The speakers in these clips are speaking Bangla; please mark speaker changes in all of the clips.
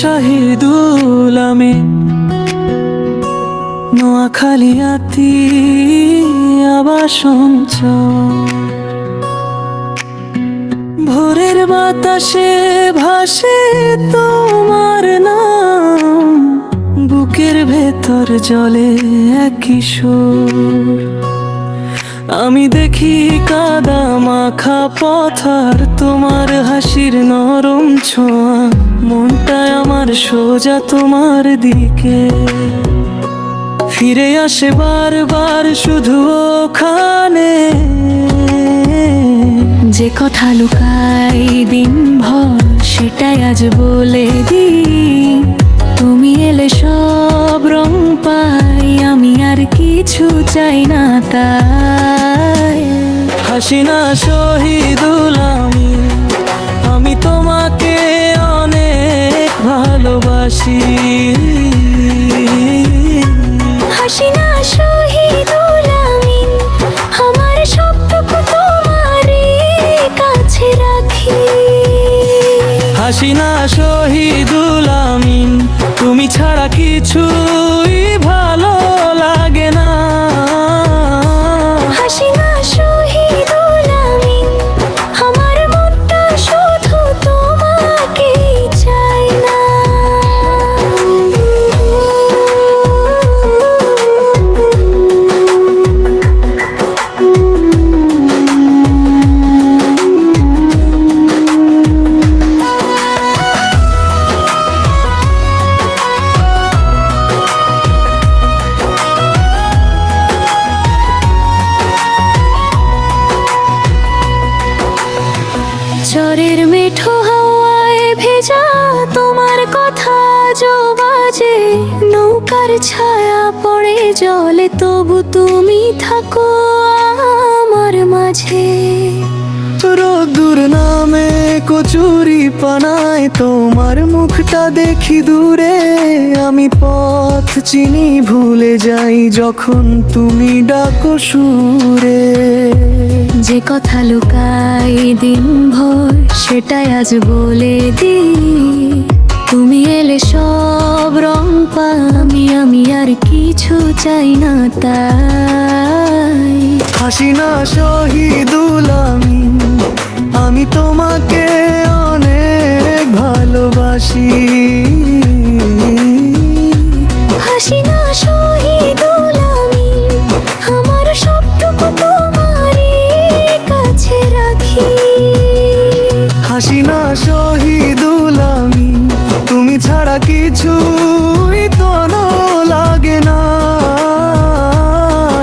Speaker 1: শহীদুল আমিন, নোয়াখালী আবাসন চর। ভোরের বাতাসে ভাসে তোমার নাম, বুকের ভেতর জলে এক কিশোর। আমি দেখি কাদা মাখা পথার, তোমার হাসির নরম ছোঁয়া, মনটায় আমার সোজা তোমার দিকে ফিরে আসে বারবার, শুধু ওখানে যে কথা লুকাই দিনভর, সেটাই আজ বলে দিই। তুমি এলে সব রং পাই, আমি আর কিছু চাই না তাই। হাসিনা শহীদুল আমিন, আমি তোমাকে অনেক ভালোবাসি।
Speaker 2: হাসিনা শহীদুল আমিন, আমার সবটুকু তোমারই কাছে রাখি।
Speaker 1: হাসিনা শহীদুল আমিন, তুমি ছাড়া কিছুই ভালো লাগে না।
Speaker 2: হাসিনা শহীদুল আমিন, আমার মনটা শুধু তোমাকেই চাই না। চরের মেঠো হাওয়ায় ভেজা তোমার কথা যো বাজে, নৌকার ছায়া পড়ে জলে, তবু তুমি থাকো আমার মাঝে।
Speaker 1: রোদ্দুর নামে কচুরি পানায়, তোমার মুখটা দেখি দূরে, আমি পথ চিনি ভুলে যাই যখন তুমি ডাকো সুরে।
Speaker 2: যে কথা লুকাই দিনভর, সেটাই আজ বলে দিই। তুমি এলে সব রং পাই, আমি আর কিছু চাই না তাই।
Speaker 1: হাসিনা শহীদুল আমিন, আমি তোমাকে অনেক ভালোবাসি।
Speaker 2: হাসিনা শহীদুল আমিন, আমার সবটুকু তোমারই কাছে রাখি।
Speaker 1: হাসিনা শহীদুল আমিন, তুমি ছাড়া কিছুই তো লাগে না।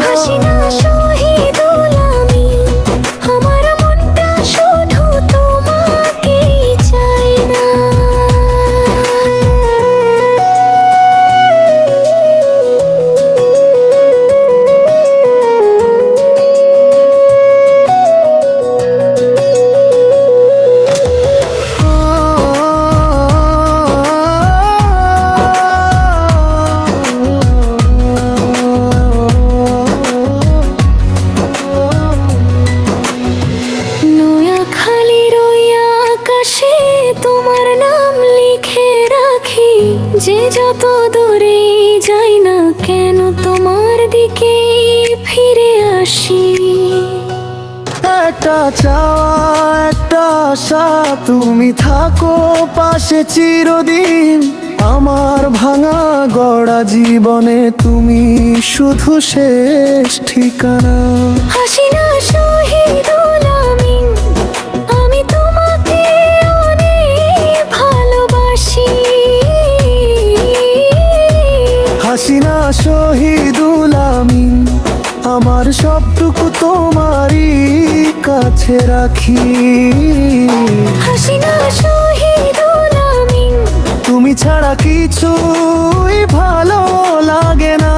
Speaker 2: হাসিনা শহীদুল আমিন, আমার মনটা শুধু তোমাকেই চাই না। নোয়াখালীর ওই আকাশে তোমার নাম লিখে রাখি, যে যত দূরে যাই না কেন তোমার দিকে ফিরে আসি।
Speaker 1: একটা চাওয়া একটা আশা, তুমি থাকো পাশে চিরদিন। আমার ভাঙা গড়া জীবনে তুমি শুধু শেষ ঠিকানা।
Speaker 2: হাসিনা শহীদুল আমিন, আমি তোমাকে অনেক ভালোবাসি।
Speaker 1: হাসিনা শহীদুল আমিন, আমার সবটুকু তোমারই কাছে রাখি।
Speaker 2: হাসিনা শহীদুল আমিন,
Speaker 1: তুমি ছাড়া কিছুই ভালো লাগে না।